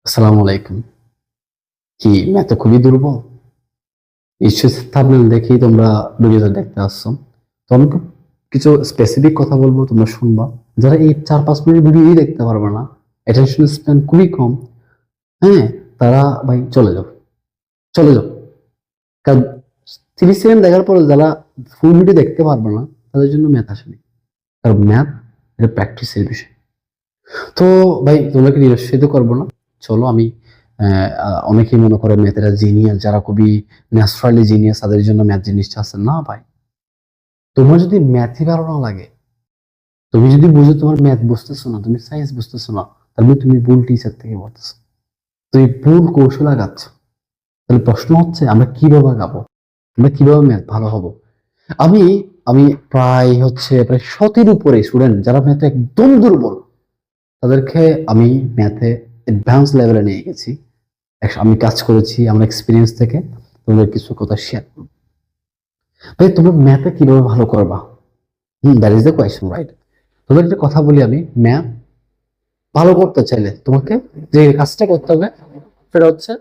আসসালামু আলাইকুম। কি ম্যাথে খুবই দুর্বল? নিশ্চয়ই থাম্বনেল দেখেই তোমরা ভিডিওটা দেখতে আসছো। তো আমি খুব কিছু স্পেসিফিক কথা বলবো, তোমরা শুনবা। যারা এই ৪-৫ মিনিট ভিডিওই দেখতে পারবে না, অ্যাটেনশন স্প্যান খুবই কম, হ্যাঁ, তারা ভাই চলে যাও, চলে যাও। কারণ ৩০ সেকেন্ড দেখার পরে যারা ফুল ভিডিও দেখতে পারবে না, তাদের জন্য ম্যাথ আসেনি। কারণ ম্যাথ এটা প্র্যাকটিসের বিষয়। তো ভাই তোমাকে নিরুৎসাহিত করবো না। চলো আমি অনেকেই মনে করে ম্যাথেরা জিনিয়াস, যারা খুবই ন্যাচারালি জিনিয়াস তাদের জন্য ম্যাথ জিনিসটা আছে না ভাই। তোমার যদি ম্যাথই ভালো না লাগে, তুমি যদি বুঝো তোমার ম্যাথ বুঝতেছো না, তুমি সায়েন্স বুঝতেছো না, তাহলে তুমি ভুল টিচার থেকে পড়তেছো, তুমি ভুল কৌশল আগাচ্ছ। তাহলে প্রশ্ন হচ্ছে আমরা কিভাবে আগাবো, আমরা কিভাবে ম্যাথ ভালো হবো? আমি আমি প্রায় ১৭ উপরে স্টুডেন্ট যারা ম্যাথে একদম দুর্বল, তাদেরকে আমি ম্যাথে অ্যাডভান্স লেভেলে নিয়ে গেছি। আমি কাজ করেছি আমার এক্সপিরিয়েন্স থেকে তোমাদের কিছু কথা শেয়ার করব। ভাই তোমরা ম্যাথে কিভাবে ভালো করবা? That is the question, right? তোমাদের একটা কথা বলি, আমি ম্যাথ ভালো করতে চাইলে তোমাকে যে কাজটা করতে হবে সেটা হচ্ছে,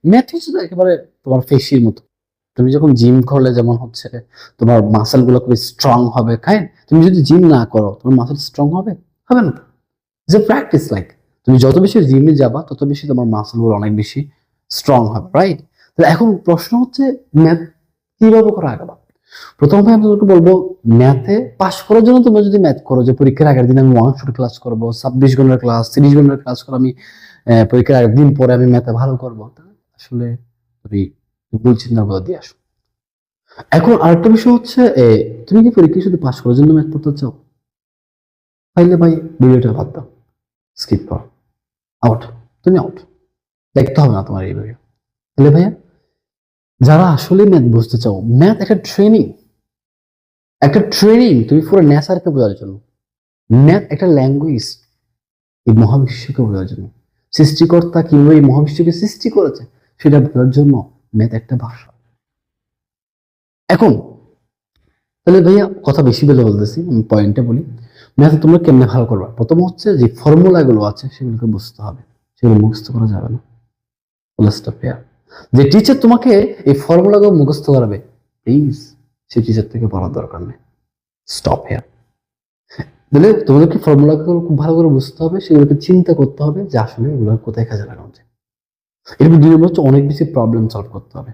ম্যাথ হচ্ছে একেবারে তোমার পেশির মতো। তুমি যখন জিম করলে যেমন হচ্ছে তোমার মাসেল গুলো খুবই স্ট্রং হবে, খায়। তুমি যদি জিম না করো তোমার মাসেল স্ট্রং হবে? হবে না। যে প্র্যাকটিস লাইক, তুমি যত বেশি জিমে যাবা তত বেশি তোমার মাসেল গুলো অনেক বেশি স্ট্রং হবে, রাইট? তাহলে এখন প্রশ্ন হচ্ছে ম্যাথ কিভাবে করা আগাবা। প্রথমে আমি তোমাকে বলবো, ম্যাথে পাস করার জন্য তোমরা যদি ম্যাথ করো যে পরীক্ষার আগের দিন আমি 1 শট ক্লাস করবো, ২৬ ঘন্টার ক্লাস, ৩০ ঘন্টার ক্লাস করে আমি পরীক্ষার আগের দিন পরে আমি ম্যাথে ভালো করবো, আসলে তুমি ভুল চিন্তা করে দিয়ে আসো। এখন আরেকটা বিষয় হচ্ছে, তুমি কি পরীক্ষা শুধু পাস করার জন্য ম্যাথ পড়তে চাও? তাইলে ভাই ভিডিওটা বাদ দাও, স্কিপ করো, আউট, তুমি আউট, দেখতে হবে না তোমার এই ভিডিও। তাহলে ভাইয়া, যারা আসলে ম্যাথ বুঝতে চাও, ম্যাথ একটা ট্রেনিং, একটা ট্রেনিং তুমি পুরো নেচারকে বোঝার জন্য। ম্যাথ একটা ল্যাঙ্গুয়েজ এই মহাবিশ্বকে বোঝার জন্য। সৃষ্টিকর্তা কিভাবে এই মহাবিশ্বকে সৃষ্টি করেছে সেটা বোঝার জন্য ম্যাথ একটা ভাষা। এখন তাহলে ভাইয়া কথা বেশি বলে বলতেছি, আমি পয়েন্টে বলি। ম্যাথ তোমরা কেমনে ভালো করবা? প্রথম হচ্ছে যে ফর্মুলা গুলো আছে সেগুলোকে বুঝতে হবে, সেগুলো মুখস্থ করা যাবে না। যে টিচার তোমাকে এই ফর্মুলা গুলো মুখস্থ করাবে, প্লিজ সেই টিচার থেকে পড়ার দরকার নেই। Stop here. তাহলে তোমাদেরকে ফর্মুলা গুলো খুব ভালো করে বুঝতে হবে, সেগুলোকে চিন্তা করতে হবে যে আসলে এগুলো কোথায় কাজে লাগানো যায়। এরপর ২ নম্বর হচ্ছে অনেক বেশি প্রবলেম সলভ করতে হবে,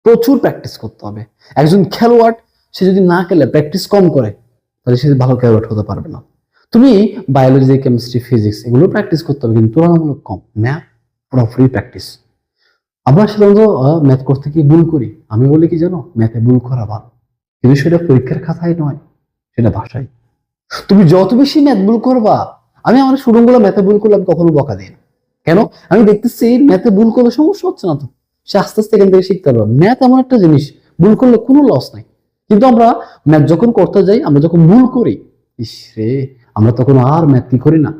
প্রচুর প্র্যাকটিস করতে হবে। একজন খেলোয়াড় সে যদি না খেলে, প্র্যাকটিস কম করে, তাহলে সে ভালো খেলোয়াড় হতে পারবে না। তুমি বায়োলজি, কেমিস্ট্রি, ফিজিক্স এগুলো প্র্যাকটিস করতে হবে, কিন্তু তুলনামূলক কম। ম্যাথ পুরোপুরি প্র্যাকটিস। আমরা সাধারণত ম্যাথ করতে গিয়ে ভুল করি। আমি বলি কি জানো, ম্যাথে ভুল করা ভালো, কিন্তু সেটা পরীক্ষার খাতায় নয়, সেটা ভাষায়। তুমি যত বেশি ম্যাথ ভুল করবা, আমি আমার স্টুডেন্ট গুলো ম্যাথে ভুল করলে আমি কখনো বকা দিই না। কেন? আমি দেখতেছি ম্যাথে ভুল করলে সমস্যা হচ্ছে না, তো সে আস্তে আস্তে এখান থেকে শিখতে পারবে। ম্যাথ এমন একটা জিনিস, ভুল করলে কোনো লস নাই। কিন্তু আমরা ম্যাথ যখন করতে যাই, আমরা যখন ভুল করি, ইস রে, আমরা তখন আর ম্যাথ কি করি না,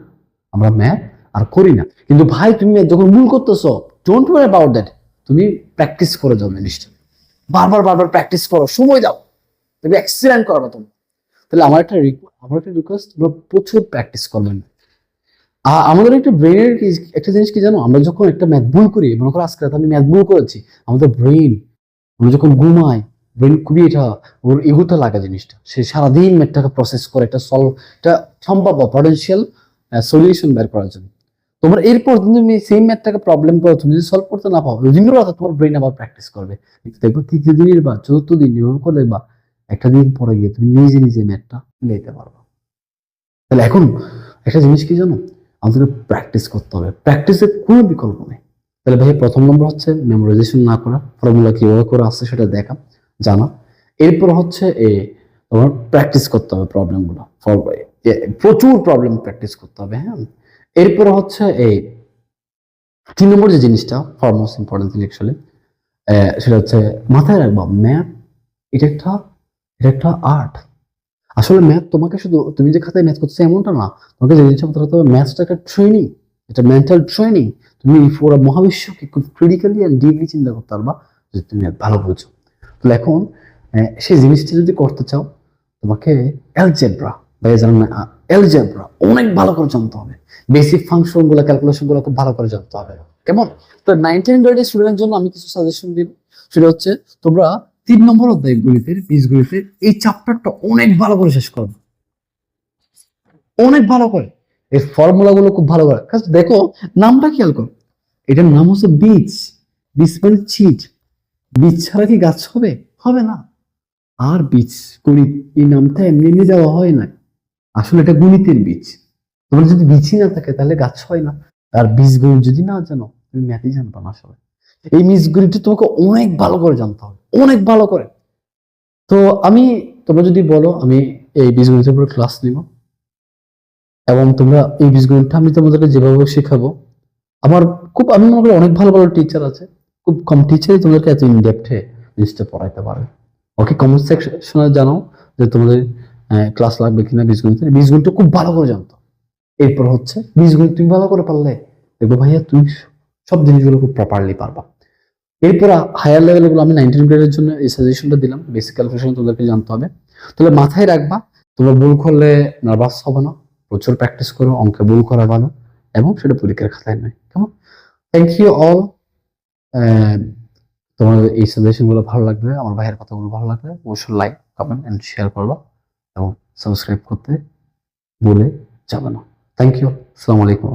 আমরা ম্যাথ আর করি না। কিন্তু ভাই তুমি ম্যাথ যখন ভুল করতেছো, ডোন্ট ওয়ারি অ্যাবাউট দ্যাট, তুমি প্র্যাকটিস করে যাও জিনিসটা, বারবার বারবার প্র্যাকটিস করো, সময় দাও, তুমি এক্সিলেন্ট করবে তুমি। তাহলে আমার একটা রিকোয়েস্ট, তোমরা প্রচুর প্র্যাকটিস করবেন। আমাদের একটা ব্রেনের একটা জিনিস কি জানো, আমরা যখন একটা ম্যাথ ভুল করি, মনে করো আজকে রাতে আমি ম্যাথ ভুল করেছি, আমাদের ব্রেন, আমরা যখন ঘুমাই, ব্রেন খুবই এটা ওর এগোতে লাগে জিনিসটা, সে সারাদিন ম্যাথটাকে প্রসেস করে একটা সলভ, একটা সম্ভাব্য পটেনশিয়াল সলিউশন বের করার জন্য। তোমার এরপর তুমি সেম ম্যাথটাকে প্রবলেম করো, তুমি যদি সলভ করতে না পারো, দিন রাতে তোমার ব্রেন আবার প্র্যাকটিস করবে। দেখবো ৩য় দিনের বা ৪র্থ দিন এভাবে করে দেখবা, একটা দিন পরে গিয়ে তুমি নিজে নিজে ম্যাথটা নিতে পারবা। তাহলে এখন একটা জিনিস কি জানো, আমাদের প্র্যাকটিস করতে হবে, প্র্যাকটিসের কোনো বিকল্প নেই। তাহলে ভাই প্রথম নম্বর হচ্ছে মেমোরাইজেশন না করা, ফর্মুলা কিভাবে করে আসছে সেটা দেখা, জানা। এরপর হচ্ছে তোমার প্র্যাকটিস করতে হবে প্রবলেম গুলো, প্রচুর প্রবলেম প্র্যাকটিস করতে হবে, হ্যাঁ। এরপর হচ্ছে ৩ নম্বর যে জিনিসটা, for most important thing actually, সেটা হচ্ছে মাথায় রাখবা, ম্যাথ এটা একটা, এটা একটা আর্ট। আসলে ম্যাথ তোমাকে শুধু তুমি যে খাতায় ম্যাথ করছো এমনটা না, তোমাকে যে জিনিসটা করতে হবে, ম্যাথটা একটা ট্রেনিং, এটা মেন্টাল ট্রেনিং। তুমি পুরো মহাবিশ্বকে খুব ক্রিটিক্যালি এন্ড ডিপলি চিন্তা করতে পারবা যদি তুমি ভালো বুঝো। তাহলে এখন সেই জিনিসটা যদি করতে চাও, তোমাকে অ্যালজেব্রা, ভাইয়া জানেন না, অ্যালজেব্রা অনেক ভালো করে জানতে হবে, বেসিক ফাংশন গুলো, ক্যালকুলেশন গুলো খুব ভালো করে জানতে হবে। কেমন? তো 19 গ্রেডের স্টুডেন্টের জন্য আমি কিছু সাজেশন দিব। সেটা হচ্ছে তোমরা 3 নম্বর অধ্যায় গণিতের, বীজগণিতের এই চ্যাপ্টারটা অনেক ভালো করে শেষ করো, অনেক ভালো করে। এই ফর্মুলা গুলো খুব ভালো করে, দেখো নামটা খেয়াল করো, এটার নাম হচ্ছে বীজ। বীজ মানে চিট। বীজ ছাড়া কি গাছ হবে? হবে না। আর বীজ গণিত এই নামটা এমনি এমনি দেওয়া হয় না, আসলে এটা গণিতের বীজ। তোমার যদি বীজই না থাকে তাহলে গাছ হয় না। আর বীজ গণিত যদি না জানো তুমি ম্যাথই জানবা না আসলে। এই বীজ গণিতটা তোমাকে অনেক ভালো করে জানতে হবে, অনেক ভালো করে। তো আমি, তোমরা যদি বলো আমি এই বীজ গণিতের উপর ক্লাস নিব, এবং তোমরা এই বীজ গণিতটা আমি তোমাদেরকে যেভাবে শেখাবো, আমার খুব, আমি মনে করি অনেক ভালো ভালো টিচার আছে, খুব কম টিচারই তোমাদেরকে এত ইনডেপথে জিনিসটা পড়াইতে পারে। ওকে, কমেন্ট সেকশনে জানাও যে তোমাদের ক্লাস লাগবে কিনা বীজগণিতের। বীজগণিত খুব ভালো করে জানতো। এরপর হচ্ছে বীজগণিত তুমি ভালো করে পারলে দেখবো ভাইয়া তুমি সব জিনিসগুলো খুব প্রপারলি পারবা। এরপর হায়ার লেভেল গুলো আমি 19 গ্রেডের জন্য এই সাজেশনটা দিলাম, বেসিক ক্যালকুলেশন তোমাদেরকে জানতে হবে। তাহলে মাথায় রাখবা, তোমরা ভুল করলে নার্ভাস হবে না, প্রচুর প্র্যাকটিস করো, অঙ্কে ভুল করা ভালো, এবং সেটা পরীক্ষার খাতায় নয়। কেমন? Thank you all. তোমার এই সাজেশন গুলো ভালো লাগলে, আমার ভাইয়ের কথাগুলো ভালো লাগলে অবশ্যই লাইক, কমেন্ট এন্ড শেয়ার করবা, এবং সাবস্ক্রাইব করতে ভুলে যাবে না। Thank you. আসসালামু আলাইকুম।